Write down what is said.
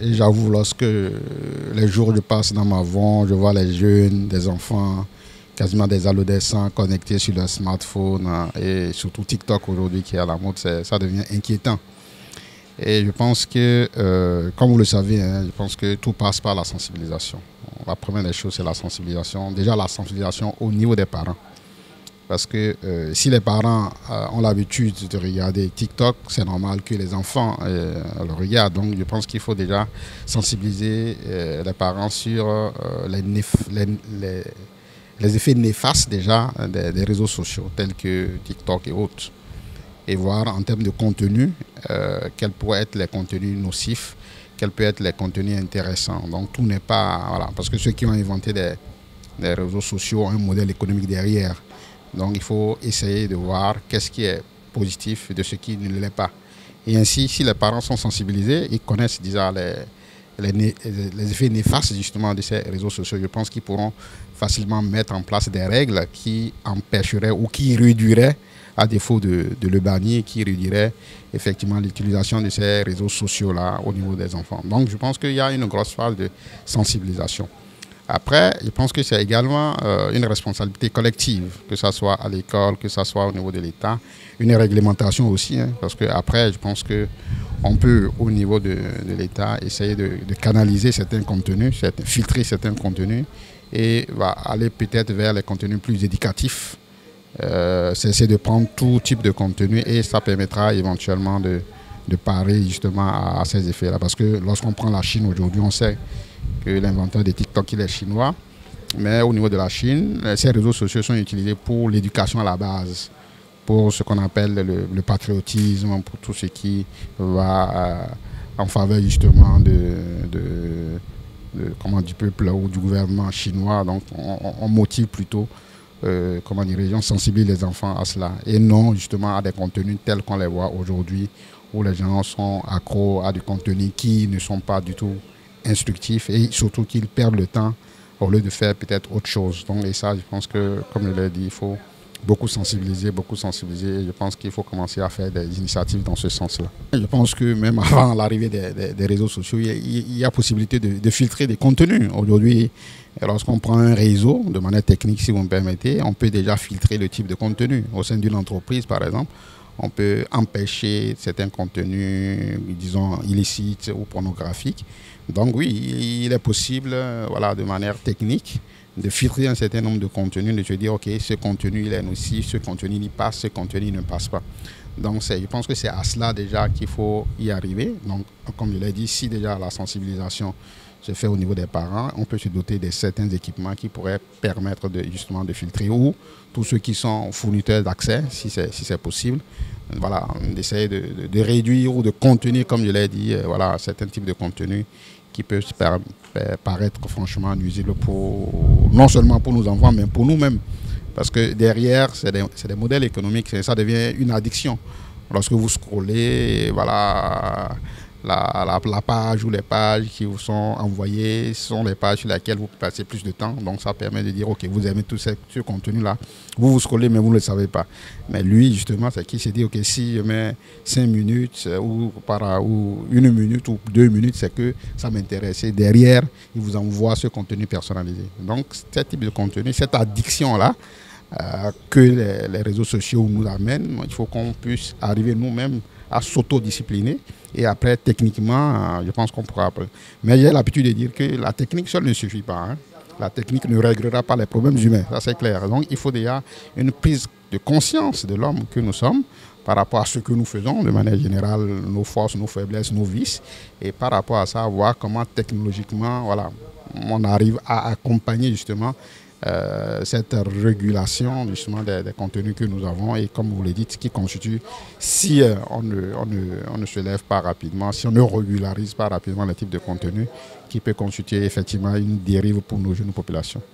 Et j'avoue, lorsque les jours je passe dans ma van, je vois les jeunes, des enfants, quasiment des adolescents connectés sur leur smartphone et surtout TikTok aujourd'hui qui est à la mode, ça devient inquiétant. Et je pense que, comme vous le savez, hein, je pense que tout passe par la sensibilisation. La première des choses, c'est la sensibilisation. Déjà, la sensibilisation au niveau des parents. Parce que si les parents ont l'habitude de regarder TikTok, c'est normal que les enfants le regardent. Donc je pense qu'il faut déjà sensibiliser les parents sur les effets néfastes déjà des réseaux sociaux tels que TikTok et autres. Et voir en termes de contenu, quels pourraient être les contenus nocifs, quels peuvent être les contenus intéressants. Donc tout n'est pas... Voilà, parce que ceux qui ont inventé des réseaux sociaux ont un modèle économique derrière. Donc il faut essayer de voir qu'est-ce qui est positif de ce qui ne l'est pas. Et ainsi, si les parents sont sensibilisés, ils connaissent déjà les effets néfastes justement de ces réseaux sociaux, je pense qu'ils pourront facilement mettre en place des règles qui empêcheraient ou qui réduiraient, à défaut de le bannir, qui réduiraient effectivement l'utilisation de ces réseaux sociaux-là au niveau des enfants. Donc je pense qu'il y a une grosse phase de sensibilisation. Après, je pense que c'est également une responsabilité collective, que ce soit à l'école, que ce soit au niveau de l'État, une réglementation aussi, hein, parce qu'après, je pense qu'on peut, au niveau de l'État, essayer de canaliser certains contenus, filtrer certains contenus, et va aller peut-être vers les contenus plus éducatifs. C'est de prendre tout type de contenu et ça permettra éventuellement de parer justement à ces effets-là. Parce que lorsqu'on prend la Chine aujourd'hui, on sait que l'inventeur de TikTok, il est chinois. Mais au niveau de la Chine, ces réseaux sociaux sont utilisés pour l'éducation à la base, pour ce qu'on appelle le patriotisme, pour tout ce qui va en faveur justement du peuple ou du gouvernement chinois. Donc on motive plutôt, on sensibilise les enfants à cela et non justement à des contenus tels qu'on les voit aujourd'hui où les gens sont accros à des contenus qui ne sont pas du tout instructifs et surtout qu'ils perdent le temps au lieu de faire peut-être autre chose. Donc, et ça, je pense que, comme je l'ai dit, il faut beaucoup sensibiliser et je pense qu'il faut commencer à faire des initiatives dans ce sens-là. Je pense que même avant l'arrivée des réseaux sociaux, il y a possibilité de filtrer des contenus. Aujourd'hui, lorsqu'on prend un réseau, de manière technique, si vous me permettez, on peut déjà filtrer le type de contenu. Au sein d'une entreprise, par exemple, on peut empêcher certains contenus, disons, illicites ou pornographiques. Donc oui, il est possible, voilà, de manière technique, de filtrer un certain nombre de contenus, de se dire, OK, ce contenu, il est nocif, ce contenu, il passe, ce contenu, il ne passe pas. Donc je pense que c'est à cela déjà qu'il faut y arriver. Donc, comme je l'ai dit, si déjà la sensibilisation se fait au niveau des parents, on peut se doter de certains équipements qui pourraient permettre justement de filtrer, ou tous ceux qui sont fournisseurs d'accès, si c'est possible, voilà, d'essayer de réduire ou de contenir, comme je l'ai dit, voilà, certains types de contenus qui peuvent paraître franchement nuisibles non seulement pour nos enfants, mais pour nous-mêmes. Parce que derrière, c'est des modèles économiques, ça devient une addiction. Lorsque vous scrollez, voilà, la page ou les pages qui vous sont envoyées sont les pages sur lesquelles vous passez plus de temps. Donc ça permet de dire, OK, vous aimez tout ce contenu-là. Vous scrollez, mais vous ne le savez pas. Mais lui, justement, c'est qui se dit, OK, si je mets 5 minutes ou 1 minute ou 2 minutes, c'est que ça m'intéresse. Et derrière, il vous envoie ce contenu personnalisé. Donc, ce type de contenu, cette addiction-là, que les réseaux sociaux nous amènent, il faut qu'on puisse arriver nous-mêmes à s'autodiscipliner et après techniquement je pense qu'on pourra. Mais j'ai l'habitude de dire que la technique seule ne suffit pas, hein. La technique ne réglera pas les problèmes humains, ça c'est clair. Donc il faut déjà une prise de conscience de l'homme que nous sommes par rapport à ce que nous faisons de manière générale, nos forces, nos faiblesses, nos vices, et par rapport à ça voir comment technologiquement, voilà, on arrive à accompagner justement cette régulation justement des contenus que nous avons, et comme vous le dites, qui constitue, si on ne se lève pas rapidement, si on ne régularise pas rapidement le type de contenu, qui peut constituer effectivement une dérive pour nos jeunes populations.